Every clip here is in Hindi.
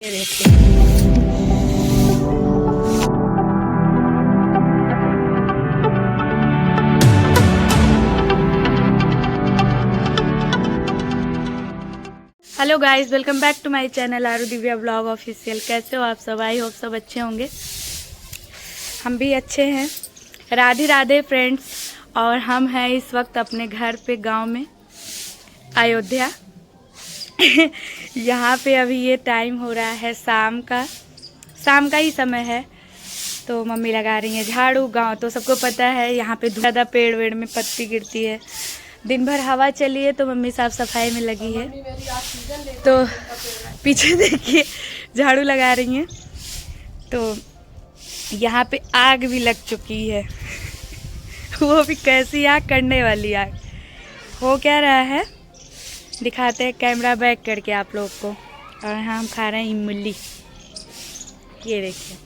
ये देखिए। Hello guys, welcome back to my channel Aaru Divya blog official. कैसे हो आप सब? आई होप सब अच्छे होंगे। हम भी अच्छे हैं। राधे राधे फ्रेंड्स। और हम हैं इस वक्त अपने घर पे गांव में, अयोध्या। यहाँ पे अभी ये टाइम हो रहा है शाम का ही समय है। तो मम्मी लगा रही है झाड़ू। गांव तो सबको पता है, यहाँ पे ज़्यादा पेड़ वेड़ में पत्ती गिरती है। दिन भर हवा चली है तो मम्मी साफ सफाई में लगी है। तो पीछे देखिए झाड़ू लगा रही हैं। तो यहाँ पे आग भी लग चुकी है। वो भी कैसी आग, करने वाली आग। हो क्या रहा है दिखाते हैं कैमरा बैक करके आप लोग को। और यहाँ हम खा रहे हैं इमली। ये देखिए,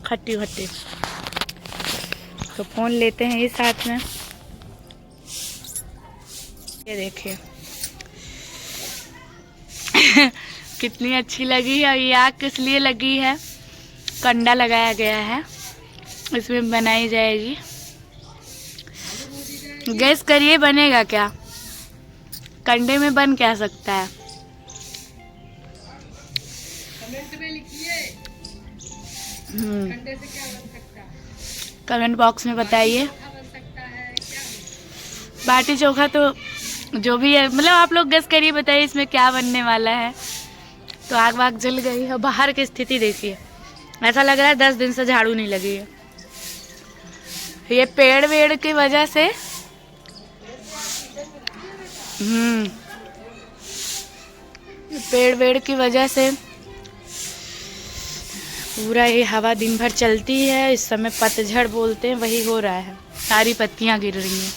खट्टी खट्टी। तो फोन लेते हैं इस हाथ में। ये देखिए। कितनी अच्छी लगी है। ये आग किस लिए लगी है? कंडा लगाया गया है, इसमें बनाई जाएगी। गैस करिए बनेगा क्या? कंडे में बन क्या सकता है? कमेंट में लिखिए, कंडे से क्या बन सकता है। कमेंट बॉक्स में बताइए। क्या बन सकता है, क्या बाटी चोखा तो जो भी है, मतलब आप लोग गैस करिए, बताइए इसमें क्या बनने वाला है। तो आग वाग जल गई है। बाहर की स्थिति देखिए, ऐसा लग रहा है 10 दिन से झाड़ू नहीं लगी है। ये पेड़ वेड़ की वजह से पेड़ वेड़ की वजह से पूरा ये हवा दिन भर चलती है। इस समय पतझड़ बोलते हैं, वही हो रहा है। सारी पत्तियां गिर रही हैं।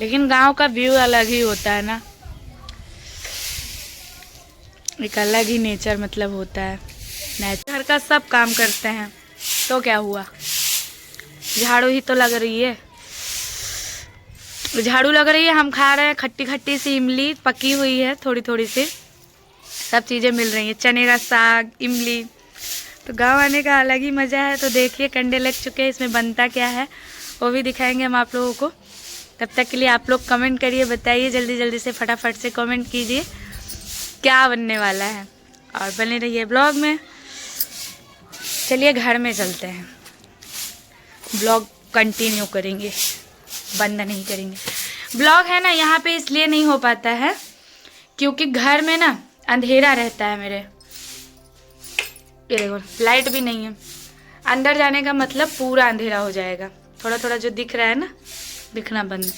लेकिन गांव का व्यू अलग ही होता है ना, एक अलग ही नेचर मतलब होता है। नेचर का सब काम करते हैं तो क्या हुआ, झाड़ू ही तो लग रही है। झाड़ू लग रही है, हम खा रहे हैं खट्टी खट्टी सी इमली, पकी हुई है थोड़ी थोड़ी सी। सब चीज़ें मिल रही हैं, चने का साग, इमली। तो गांव आने का अलग ही मज़ा है। तो देखिए कंडे लग चुके हैं, इसमें बनता क्या है वो भी दिखाएंगे हम आप लोगों को। तब तक के लिए आप लोग कमेंट करिए, बताइए जल्दी जल्दी से, फटाफट से कमेंट कीजिए क्या बनने वाला है। और बने रहिए ब्लॉग में। चलिए घर में चलते हैं, ब्लॉग कंटिन्यू करेंगे, बंद नहीं करेंगे। ब्लॉग है ना यहाँ पे इसलिए नहीं हो पाता है क्योंकि घर में ना अंधेरा रहता है मेरे। ये देखो लाइट भी नहीं है। अंदर जाने का मतलब पूरा अंधेरा हो जाएगा। थोड़ा थोड़ा जो दिख रहा है ना, दिखना बंद।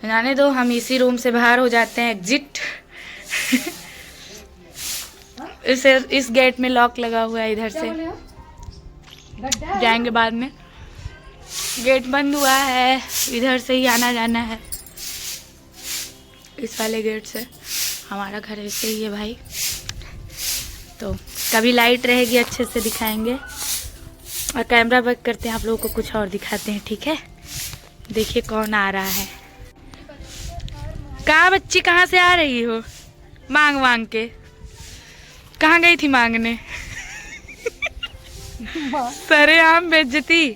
जाने दो, हम इसी रूम से बाहर हो जाते हैं, एग्जिट। इस गेट में लॉक लगा हुआ है, इधर से जाएंगे बाद में। गेट बंद हुआ है, इधर से ही आना जाना है, इस वाले गेट से। हमारा घर ऐसे ही है भाई। तो कभी लाइट रहेगी अच्छे से दिखाएंगे। और कैमरा बैक करते हैं, आप लोगों को कुछ और दिखाते हैं, ठीक है? देखिए कौन आ रहा है। कहाँ बच्ची, कहाँ से आ रही हो मांग मांग के? कहाँ गई थी मांगने? सरेआम बेइज्जती।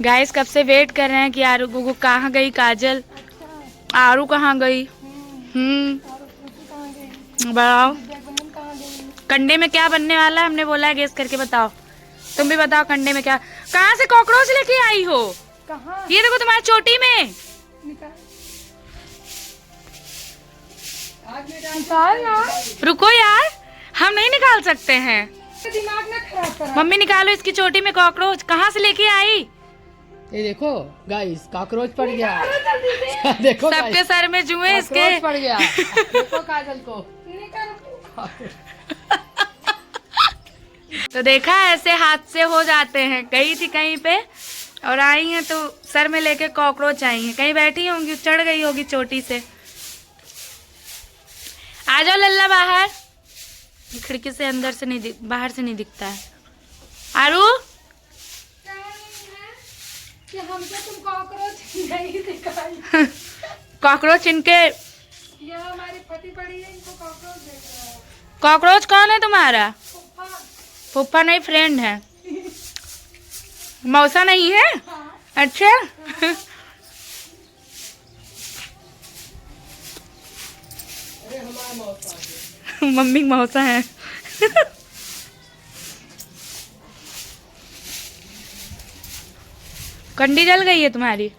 गाइस कब से वेट कर रहे हैं कि आरू गुगु कहाँ गई, काजल। आरू कहाँ गई? बताओ कंडे में क्या बनने वाला है? हमने बोला है गेस करके बताओ। तुम भी बताओ कंडे में क्या। कहाँ से कॉकरोच लेके आई हो? कहाँ? ये देखो तुम्हारी चोटी में। निकाल यार, रुको यार, हम नहीं निकाल सकते हैं। दिमाग ना खराब करा। मम्मी निकालो इसकी चोटी में कॉकरोच। कहाँ से लेके आई? ये देखो गाइस, कॉकरोच पड़ गया। देखो सबके सर में जुए इसके। कॉकरोच पड़ गया। देखो काजल को। तो देखा, ऐसे हादसे हो जाते हैं। गई थी कहीं पे और आई हैं तो सर में लेके कॉकरोच आई हैं। कहीं बैठी होंगी, चढ़ गई होगी चोटी से। आ जाओ लल्ला बाहर। खिड़की से अंदर से नहीं बाहर से नहीं दिखता है। आरू कि हमसे तुम कॉकरोच नहीं दिखाई। कॉकरोच इनके, ये हमारी फटी पड़ी है, इनको कॉकरोच देख रहा है। कॉकरोच कौन है तुम्हारा? फूफा। फूफा नहीं, फ्रेंड है। मौसा नहीं है? अच्छा। अरे हमारा मौसा है। मम्मी मौसा है। कंडी जल गई है तुम्हारी,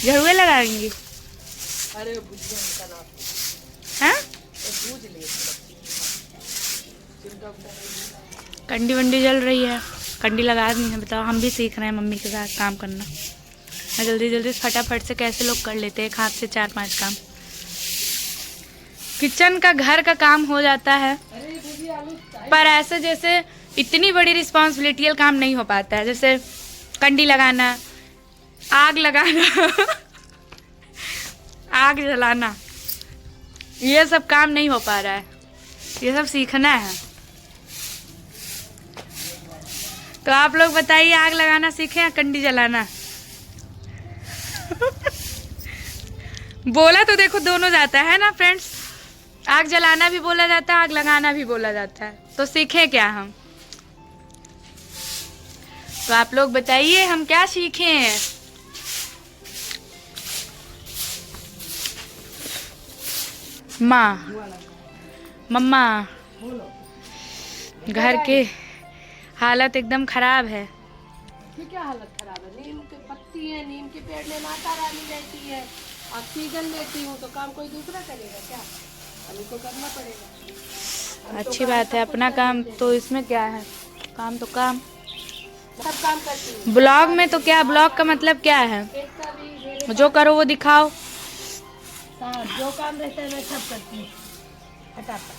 झड़ुए लगाएंगी? अरे बुझिया उनका नाम हैं? बूझ ले। कंडी वंडी जल रही है, कंडी लगा दी है। बताओ, हम भी सीख रहे हैं मम्मी के साथ काम करना। मैं जल्दी जल्दी फटाफट से कैसे लोग कर लेते हैं, एक हाथ से 4-5 काम। किचन का, घर का काम हो जाता है, पर ऐसे जैसे इतनी बड़ी रिस्पॉन्सिबिलिटी काम नहीं हो पाता है। जैसे कंडी लगाना, आग लगाना, आग जलाना, ये सब काम नहीं हो पा रहा है। ये सब सीखना है। तो आप लोग बताइए, आग लगाना सीखे या कंडी जलाना? बोला तो देखो दोनों जाता है ना फ्रेंड्स। आग जलाना भी बोला जाता है, आग लगाना भी बोला जाता है। तो सीखे क्या हम? तो आप लोग बताइए हम क्या सीखे हैं? माँ, मम्मा, घर के हालत एकदम खराब है। ये क्या हालत खराब है? नीम के पत्ती है, नीम के पेड़ में माता रानी रहती है, ऑक्सीजन लेती हूँ, तो काम कोई दूसरा करेगा क्या? हमें को करना पड़ेगा। अच्छी बात है, अपना काम तो इसमें क्या है, काम तो काम, सब काम करती हूँ। ब्लॉग में तो क्या, ब्लॉग का मतलब क्या है? जो करो वो दिखाओ। जो काम रहता है मैं सब करती हूँ फटाफट,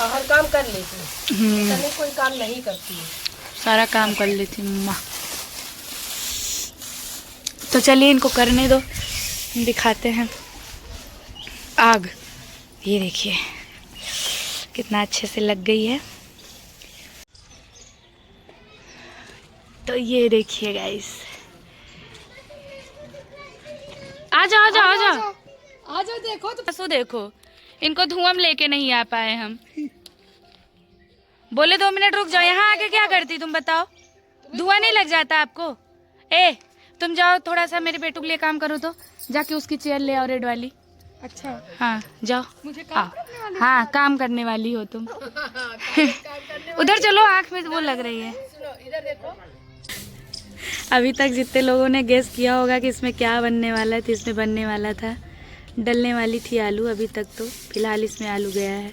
और हर काम कर लेती हूँ। तभी कोई काम नहीं करती हूँ, सारा काम कर लेती हूँ मम्मा। तो चलिए इनको करने दो, दिखाते हैं आग। ये देखिए कितना अच्छे से लग गई है। तो ये देखिए गाइस, आ जाओ आ जाओ आ जाओ आ जाओ। देखो तो सो देखो, इनको धुआं में लेके नहीं आ पाए हम। बोले 2 मिनट रुक जाओ। यहाँ आके क्या करती तुम बताओ? धुआं नहीं लग जाता आपको? ए तुम जाओ, थोड़ा सा मेरे बेटू के लिए काम करो तो। जाके उसकी चेयर ले आओ, रेड वाली। अच्छा, हाँ जाओ। मुझे काम करने वाली? हाँ काम करने वाली हो तुम। उधर चलो, आँख में वो लग रही है। सुनो इधर देखो। अभी तक जितने लोगों ने गेस किया होगा कि इसमें क्या बनने वाला है, तो इसमें बनने वाला था, डलने वाली थी आलू। अभी तक तो फिलहाल इसमें आलू गया है,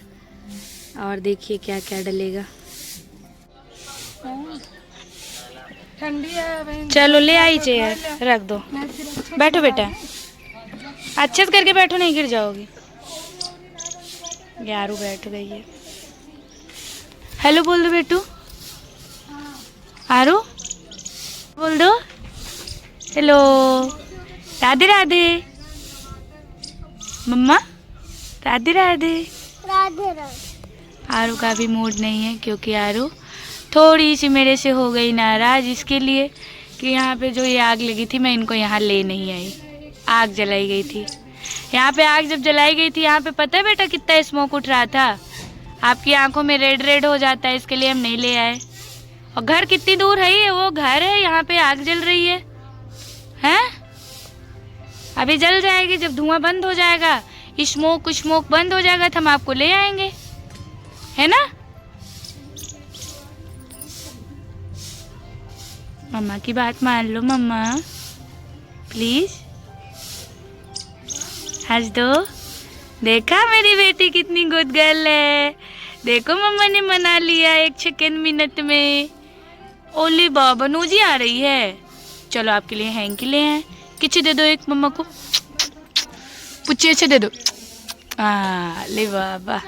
और देखिए क्या क्या डलेगा। ठंडी है। चलो ले आई चेयर, रख दो। बैठो बेटा, अच्छे से करके बैठो, नहीं गिर जाओगी। यारू बैठ गई है। हेलो बोल दो बेटू। आरू बोल दो हेलो। राधे राधे मम्मा, राधे राधे। राधे राधे। आरू का भी मूड नहीं है, क्योंकि आरू थोड़ी सी मेरे से हो गई नाराज, इसके लिए कि यहाँ पे जो ये आग लगी थी, मैं इनको यहाँ ले नहीं आई। आग जलाई गई थी यहाँ पे। आग जब जलाई गई थी यहाँ पे, पता है बेटा कितना स्मोक उठ रहा था? आपकी आंखों में रेड रेड हो जाता है, इसके लिए हम नहीं ले आए। और घर कितनी दूर है ये, वो घर है, यहाँ पे आग जल रही है। हैं? अभी जल जाएगी, जब धुआं बंद हो जाएगा, स्मोक बंद हो जाएगा, तो हम आपको ले आएंगे, है ना? मम्मा की बात मान लो मम्मा, प्लीज। हंस दो। देखा मेरी बेटी कितनी गुड गर्ल है। देखो मम्मा ने मना लिया 1 सेकंड मिनट में। ओली बाबा, नूजी आ रही है। चलो आपके लिए हैंकी ले हैं, किसी दे दो एक मम्मा को, पुच्ची अच्छे दे दो। ले बाबा,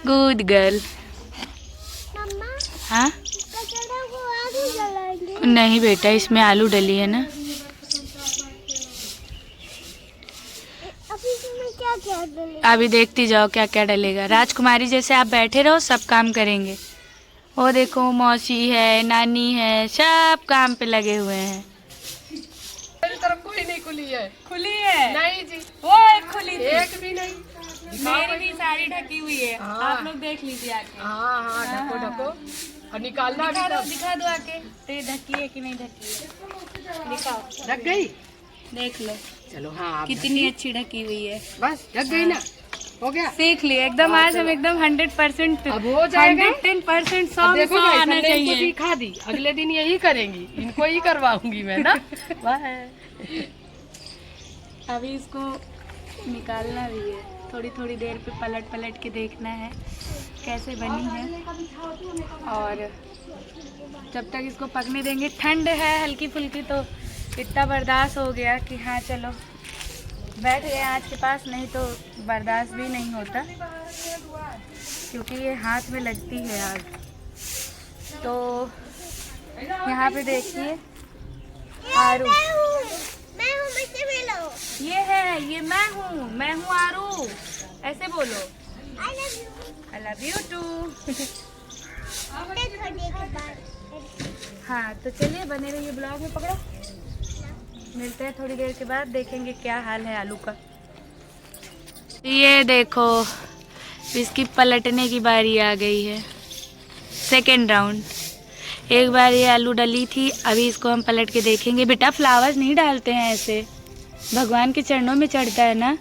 गुड गर्ल। मम्मा हाँ कचरा को आलू जलाएंगे। नहीं बेटा, इसमें आलू डली है ना। अभी इसमें क्या क्या डलेगा? अभी देखती जाओ क्या क्या डलेगा। राजकुमारी जैसे आप बैठे रहो, सब काम करेंगे। वो देखो मौसी है, नानी है, सब काम पे लगे हुए हैं। मेरी तरफ कोई नहीं खुली है। खुली है? नहीं जी, वो एक खुली थी। एक भी नहीं। मेरी भी साड़ी ढकी हुई है। हाँ। आप लोग देख लीजिए आके। हाँ हाँ, ढको ढको और निकालना भी तब। दिखा दो आके, तो ये ढकी है कि नहीं ढकी है, दिखाओ। ढक गई। देख लो चलो हाँ, आप कितनी अच्छी ढकी हुई है। बस ढक गई ना, हो गया। सीख लिए एकदम। आज हम एकदम 100% अब हो जाएगा। 110% अब 100 देखो 100 guys, आना हमने इनको चाहिए। सिखा दी, अगले दिन यही करेंगी, इनको ही करवाऊंगी मैं ना। अभी इसको निकालना भी है, थोड़ी थोड़ी देर पे पलट पलट के देखना है कैसे बनी है। और जब तक इसको पकने देंगे, ठंड है हल्की फुल्की, तो इतना बर्दाश्त हो गया कि हाँ चलो बैठ गए आँच के पास, नहीं तो बर्दाश्त भी नहीं होता क्योंकि ये हाथ में लगती है आग। तो यहाँ पे देखिए आरू, मैं हूँ, मुझसे मिलो। ये है, ये मैं हूँ आरू, ऐसे बोलो। I love you। I love you too. थोड़े के बाद। हाँ तो चलिए बने रहिए ब्लॉग में। पकड़ो, मिलते हैं थोड़ी देर के बाद, देखेंगे क्या हाल है आलू का। ये देखो इसकी पलटने की बारी आ गई है, सेकेंड राउंड। एक बार ये आलू डली थी, अभी इसको हम पलट के देखेंगे। बेटा फ्लावर्स नहीं डालते हैं ऐसे, भगवान के चरणों में चढ़ता है ना,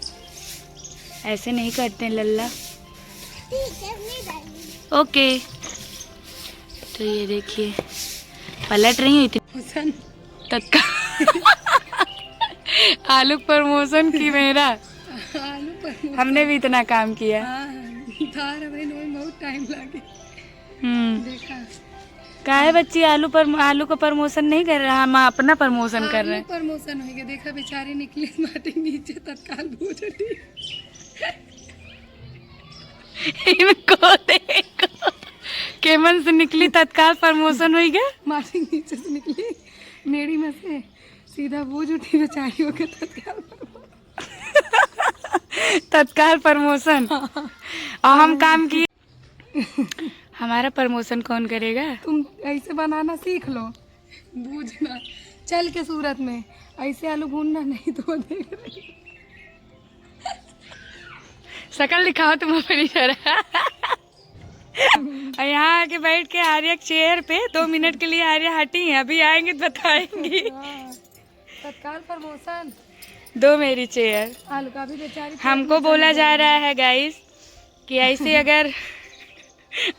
ऐसे नहीं करते हैं लल्ला। ओके तो ये देखिए पलट रही हूँ इतनी तत्काल। आलू प्रमोशन की मेरा, हमने भी इतना काम किया। बहुत टाइम लगे। देखा काहे बच्ची आलू का प्रमोशन नहीं कर रहा, हम अपना प्रमोशन कर रहे हैं। प्रमोशन हो गया। देखा बेचारी निकली माटी नीचे, तत्काल बूझ उठी। इनको देखो, केमन से निकली तत्काल प्रमोशन हो गया। माटी नीचे से निकली, मेरी में से सीधा बूझ उठी बेचारी हो के तत्काल प्रमोशन। और हम काम किए। हमारा प्रमोशन कौन करेगा? तुम ऐसे बनाना सीख लो, बूझना चल के सूरत में, ऐसे आलू भूनना नहीं तो देख रही। शकल दिखाओ तुम अपनी तरह। और यहाँ आके बैठ के आर्या चेयर पे 2 मिनट के लिए आर्या हटी है, अभी आएंगे तो बताएंगी। तत्काल प्रमोशन। 2 मेरी चेयर। आलू का भी बेचारी। हमको बोला जा रहा है गाइस कि ऐसे अगर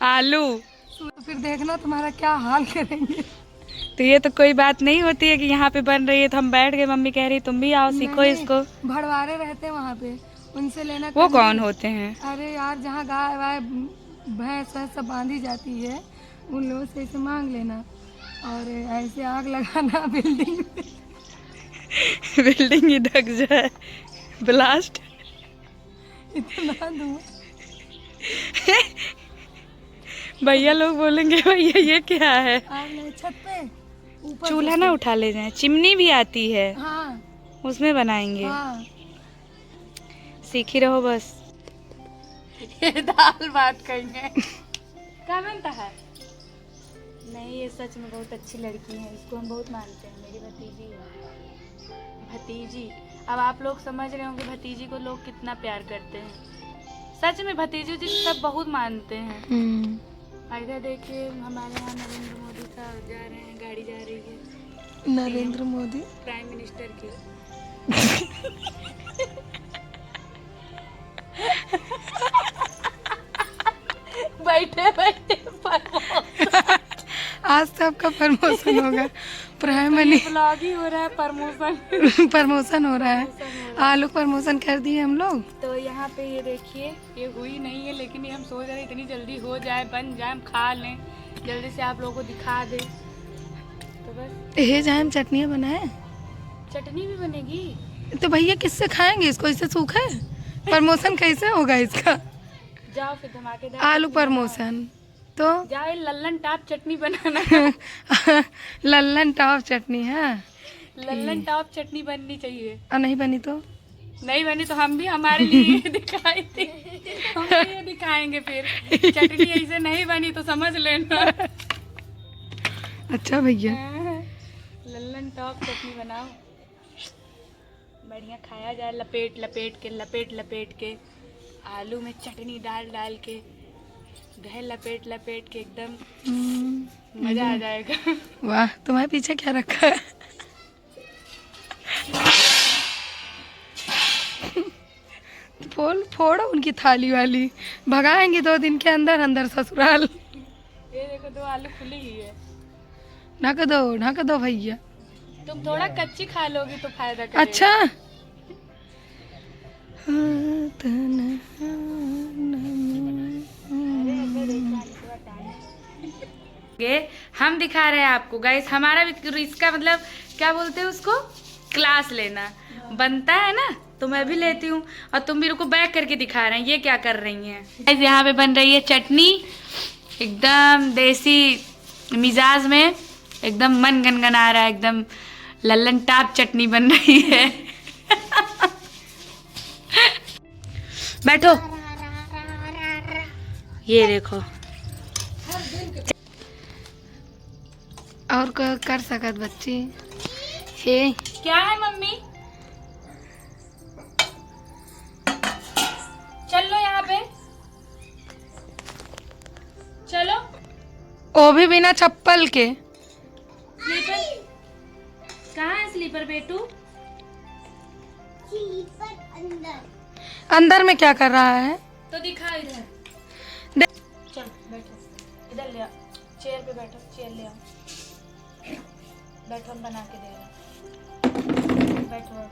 आलू, तो फिर देखना तुम्हारा क्या हाल करेंगे। तो ये तो कोई बात नहीं होती है कि यहाँ पे बन रही है तो हम बैठ गए, मम्मी कह रही तुम भी आओ सीखो इसको। भड़वारे रहते हैं वहाँ पे, उनसे लेना। वो कौन होते हैं? अरे यार, जहाँ गाय वाय भैंस सब बांधी जाती है, उन लोगों से इसे मांग लेना। और ऐसे आग लगाना बिल्डिंग में। बिल्डिंग ही ढक जाए, ब्लास्ट। इतना धुआं। भैया लोग बोलेंगे भैया ये क्या है। आग लगे छत पे, ऊपर चूल्हा ना उठा ले जाए, चिमनी भी आती है, हाँ उसमें बनाएंगे। हाँ। सीख ही रहो बस। ये दाल बात करेंगे। क्या बनता है? नहीं ये सच में बहुत अच्छी लड़की है, इसको हम बहुत मानते हैं, मेरी भतीजी है। भतीजी, अब आप लोग समझ रहे होंगे भतीजी को लोग कितना प्यार करते हैं। सच में भतीजी जी सब बहुत मानते हैं। इधर देखिए हमारे यहाँ नरेंद्र मोदी साहब जा रहे हैं, गाड़ी जा रही है। नरेंद्र मोदी प्राइम मिनिस्टर की। बैठे बैठे आज तो आपका प्रमोशन होगा। प्राइम मिनिस्टर ब्लॉग ही हो रहा है, प्रमोशन। प्रमोशन हो रहा है। आलू प्रमोशन कर दिए हम लोग। तो यहाँ पे ये देखिए, ये हुई नहीं है लेकिन ये हम सोच रहे इतनी जल्दी हो जाए, बन जाए, हम खा लें, जल्दी से आप लोगों को दिखा दे। तो बस ये जाए हम चटनियाँ बनाए, चटनी भी बनेगी। तो भैया किससे खाएंगे इसको, इससे सूखा है। प्रमोशन कैसे होगा इसका? जाओ फिर धमाकेदार आलू प्रमोशन तो जाओ, लल्लन टॉप चटनी बनाना। लल्लन टॉप चटनी है, लल्लन टॉप चटनी बननी चाहिए। और नहीं बनी तो नहीं बनी तो हम भी हमारे लिए दिखाई थी, हम भी ये दिखाएंगे फिर। चटनी ऐसे नहीं बनी तो समझ लेना। अच्छा भैया, लल्लन टॉप चटनी बनाओ, बढ़िया खाया जाए, लपेट लपेट के आलू में चटनी डाल डाल के, दही लपेट के एकदम मजा आ जाएगा। वाह, तुम्हारे पीछे क्या रखा है? फोड़ो उनकी थाली वाली, भगाएंगे 2 दिन के अंदर अंदर ससुराल। ये देखो 2 आलू खुली ही है। ढक दो भैया। तुम थोड़ा कच्ची खा लोगी तो फायदा करेगा। अच्छा, हम दिखा रहे हैं आपको गाइस, हमारा भी इसका मतलब क्या बोलते हैं उसको, क्लास लेना बनता है ना, तो मैं भी लेती हूँ और तुम भी रुको बैक करके दिखा रहे हैं ये क्या कर रही हैं। गाइस यहाँ पे बन रही है चटनी, एकदम देसी मिजाज में, एकदम मन गनगना रहा है, एकदम लल्लन टाप चटनी बन रही है। बैठो, ये देखो। और कर सकत बच्ची हे। क्या है मम्मी, चलो यहाँ पे चलो। वो भी बिना चप्पल के। स्लीपर कहाँ है, स्लीपर बेटू? स्लीपर अंदर। अंदर में क्या कर रहा है? तो दिखा इधर। दे- चल बैठो, इधर ले आओ, चेयर पे बैठो, चेयर ले आओ, बैठो, हम बना के दे रहे हैं, बैठो।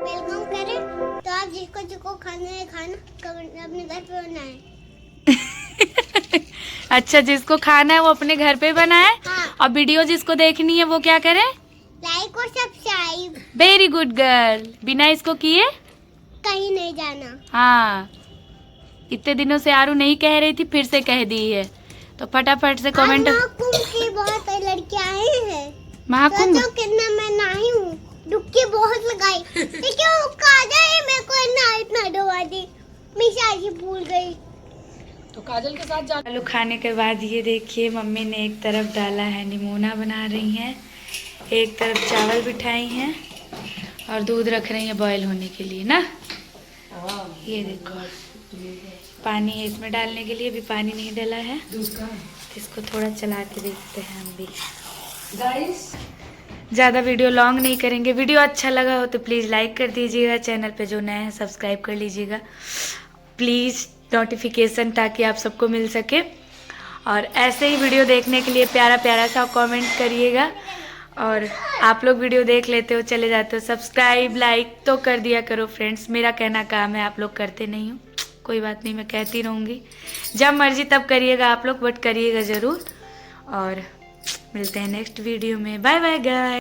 वेलकम करें तो आप जिसको जिसको खाना है खाना अपने घर पे बनाए। अच्छा, जिसको खाना है वो अपने घर पे बनाए, हाँ। और वीडियो जिसको देखनी है वो क्या करे? लाइक और सब्सक्राइब। वेरी गुड गर्ल, बिना इसको किए कहीं नहीं जाना। हाँ, इतने दिनों से आरू नहीं कह रही थी, फिर से कह दी है, तो फटाफट से कमेंट। महाकुंभ की बहुत लड़कियां आई हैं। महाकुंभ, तो कितना मैं नहाई हूँ, डुबकी बहुत लगाई, लेकिन वो काजल मेरे को इतना डुबा दी, मैं शायद भूल गई। तो काजल के साथ जा। आलू खाने के बाद ये देखिए मम्मी ने एक तरफ डाला है निमोना बना रही हैं, एक तरफ चावल बिठाई हैं और दूध रख रही हैं बॉईल होने के लिए ना। ये देखो पानी है इसमें डालने के लिए, अभी पानी नहीं डाला है, इसको थोड़ा चला के देखते हैं हम भी। गाइस ज़्यादा वीडियो लॉन्ग नहीं करेंगे, वीडियो अच्छा लगा हो तो प्लीज़ लाइक कर दीजिएगा, चैनल पे जो नए हैं सब्सक्राइब कर लीजिएगा प्लीज़, नोटिफिकेशन ताकि आप सबको मिल सके, और ऐसे ही वीडियो देखने के लिए प्यारा प्यारा सा कमेंट करिएगा, और आप लोग वीडियो देख लेते हो चले जाते हो, सब्सक्राइब लाइक तो कर दिया करो फ्रेंड्स, मेरा कहना काम है, आप लोग करते नहीं हो, कोई बात नहीं, मैं कहती रहूँगी, जब मर्जी तब करिएगा आप लोग, बट करिएगा ज़रूर, और मिलते हैं नेक्स्ट वीडियो में, बाय बाय गाइस।